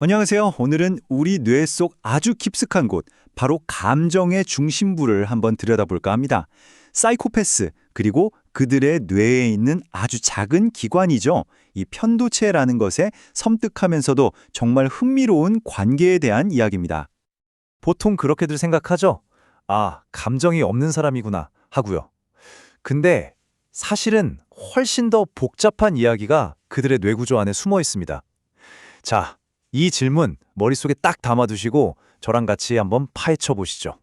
안녕하세요. 오늘은 우리 뇌 속 아주 깊숙한 곳, 바로 감정의 중심부를 한번 들여다볼까 합니다. 사이코패스, 그리고 그들의 뇌에 있는 아주 작은 기관이죠. 이 편도체라는 것에 섬뜩하면서도 정말 흥미로운 관계에 대한 이야기입니다. 보통 그렇게들 생각하죠? 아, 감정이 없는 사람이구나 하고요. 근데 사실은 훨씬 더 복잡한 이야기가 그들의 뇌구조 안에 숨어 있습니다. 자, 이 질문 머릿속에 딱 담아두시고 저랑 같이 한번 파헤쳐 보시죠.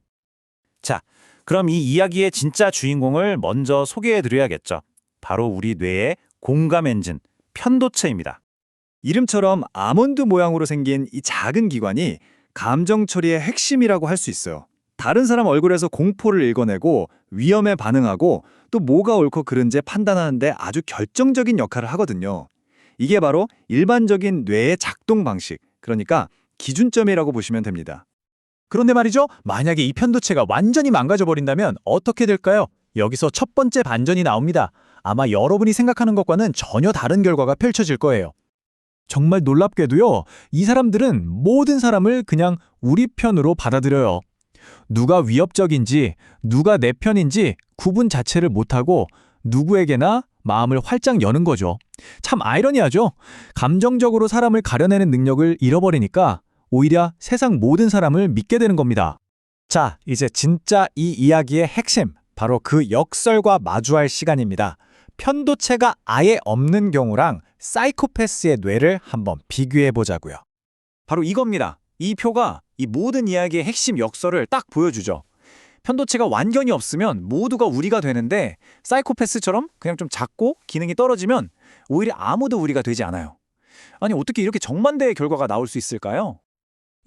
자, 그럼 이 이야기의 진짜 주인공을 먼저 소개해드려야겠죠. 바로 우리 뇌의 공감 엔진, 편도체입니다. 이름처럼 아몬드 모양으로 생긴 이 작은 기관이 감정 처리의 핵심이라고 할 수 있어요. 다른 사람 얼굴에서 공포를 읽어내고 위험에 반응하고 또 뭐가 옳고 그른지 판단하는데 아주 결정적인 역할을 하거든요. 이게 바로 일반적인 뇌의 작동 방식, 그러니까 기준점이라고 보시면 됩니다. 그런데 말이죠, 만약에 이 편도체가 완전히 망가져 버린다면 어떻게 될까요? 여기서 첫 번째 반전이 나옵니다. 아마 여러분이 생각하는 것과는 전혀 다른 결과가 펼쳐질 거예요. 정말 놀랍게도요, 이 사람들은 모든 사람을 그냥 우리 편으로 받아들여요. 누가 위협적인지, 누가 내 편인지 구분 자체를 못하고 누구에게나 마음을 활짝 여는 거죠. 참 아이러니하죠? 감정적으로 사람을 가려내는 능력을 잃어버리니까 오히려 세상 모든 사람을 믿게 되는 겁니다. 자, 이제 진짜 이 이야기의 핵심, 바로 그 역설과 마주할 시간입니다. 편도체가 아예 없는 경우랑 사이코패스의 뇌를 한번 비교해 보자고요. 바로 이겁니다. 이 표가 이 모든 이야기의 핵심 역설을 딱 보여주죠. 편도체가 완전히 없으면 모두가 우리가 되는데 사이코패스처럼 그냥 좀 작고 기능이 떨어지면 오히려 아무도 우리가 되지 않아요. 아니 어떻게 이렇게 정반대의 결과가 나올 수 있을까요?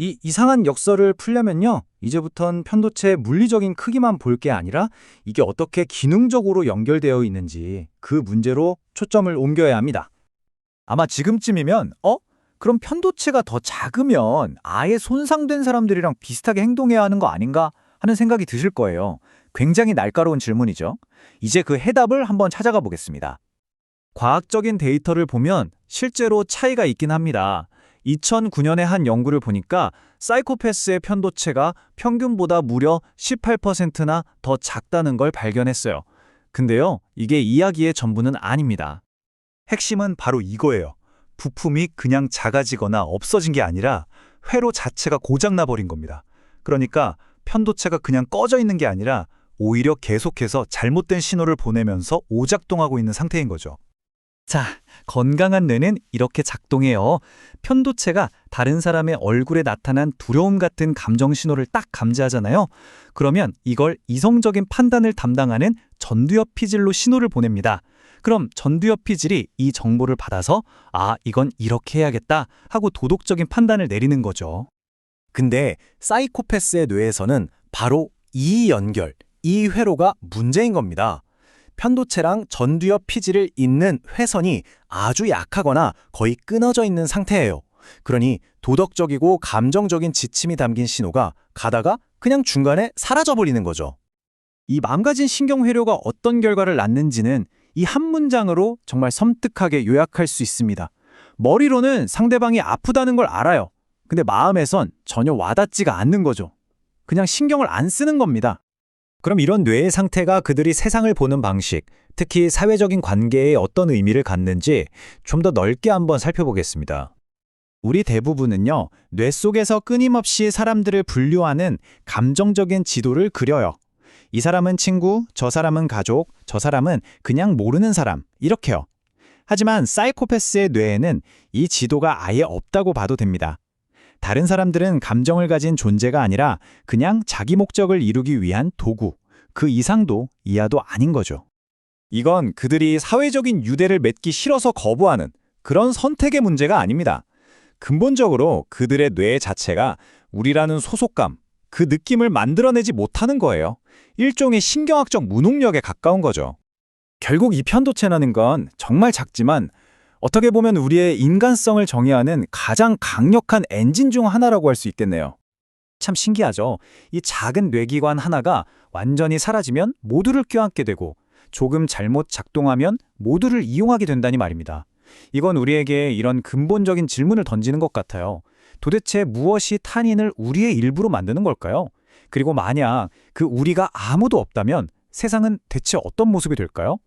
이 이상한 역설을 풀려면요, 이제부턴 편도체의 물리적인 크기만 볼 게 아니라 이게 어떻게 기능적으로 연결되어 있는지 그 문제로 초점을 옮겨야 합니다. 아마 지금쯤이면 그럼 편도체가 더 작으면 아예 손상된 사람들이랑 비슷하게 행동해야 하는 거 아닌가 하는 생각이 드실 거예요. 굉장히 날카로운 질문이죠. 이제 그 해답을 한번 찾아가 보겠습니다. 과학적인 데이터를 보면 실제로 차이가 있긴 합니다. 2009년에 한 연구를 보니까 사이코패스의 편도체가 평균보다 무려 18%나 더 작다는 걸 발견했어요. 근데요, 이게 이야기의 전부는 아닙니다. 핵심은 바로 이거예요. 부품이 그냥 작아지거나 없어진 게 아니라 회로 자체가 고장나 버린 겁니다. 그러니까 편도체가 그냥 꺼져 있는 게 아니라 오히려 계속해서 잘못된 신호를 보내면서 오작동하고 있는 상태인 거죠. 자, 건강한 뇌는 이렇게 작동해요. 편도체가 다른 사람의 얼굴에 나타난 두려움 같은 감정 신호를 딱 감지하잖아요. 그러면 이걸 이성적인 판단을 담당하는 전두엽 피질로 신호를 보냅니다. 그럼 전두엽 피질이 이 정보를 받아서 이건 이렇게 해야겠다 하고 도덕적인 판단을 내리는 거죠. 근데 사이코패스의 뇌에서는 바로 이 연결, 이 회로가 문제인 겁니다. 편도체랑 전두엽 피질을 잇는 회선이 아주 약하거나 거의 끊어져 있는 상태예요. 그러니 도덕적이고 감정적인 지침이 담긴 신호가 가다가 그냥 중간에 사라져버리는 거죠. 이 망가진 신경회로가 어떤 결과를 낳는지는 이 한 문장으로 정말 섬뜩하게 요약할 수 있습니다. 머리로는 상대방이 아프다는 걸 알아요. 근데 마음에선 전혀 와닿지가 않는 거죠. 그냥 신경을 안 쓰는 겁니다. 그럼 이런 뇌의 상태가 그들이 세상을 보는 방식, 특히 사회적인 관계에 어떤 의미를 갖는지 좀 더 넓게 한번 살펴보겠습니다. 우리 대부분은요, 뇌 속에서 끊임없이 사람들을 분류하는 감정적인 지도를 그려요. 이 사람은 친구, 저 사람은 가족, 저 사람은 그냥 모르는 사람, 이렇게요. 하지만 사이코패스의 뇌에는 이 지도가 아예 없다고 봐도 됩니다. 다른 사람들은 감정을 가진 존재가 아니라 그냥 자기 목적을 이루기 위한 도구, 그 이상도 이하도 아닌 거죠. 이건 그들이 사회적인 유대를 맺기 싫어서 거부하는 그런 선택의 문제가 아닙니다. 근본적으로 그들의 뇌 자체가 우리라는 소속감, 그 느낌을 만들어내지 못하는 거예요. 일종의 신경학적 무능력에 가까운 거죠. 결국 이 편도체라는 건 정말 작지만 어떻게 보면 우리의 인간성을 정의하는 가장 강력한 엔진 중 하나라고 할 수 있겠네요. 참 신기하죠? 이 작은 뇌기관 하나가 완전히 사라지면 모두를 껴안게 되고 조금 잘못 작동하면 모두를 이용하게 된다니 말입니다. 이건 우리에게 이런 근본적인 질문을 던지는 것 같아요. 도대체 무엇이 타인을 우리의 일부로 만드는 걸까요? 그리고 만약 그 우리가 아무도 없다면 세상은 대체 어떤 모습이 될까요?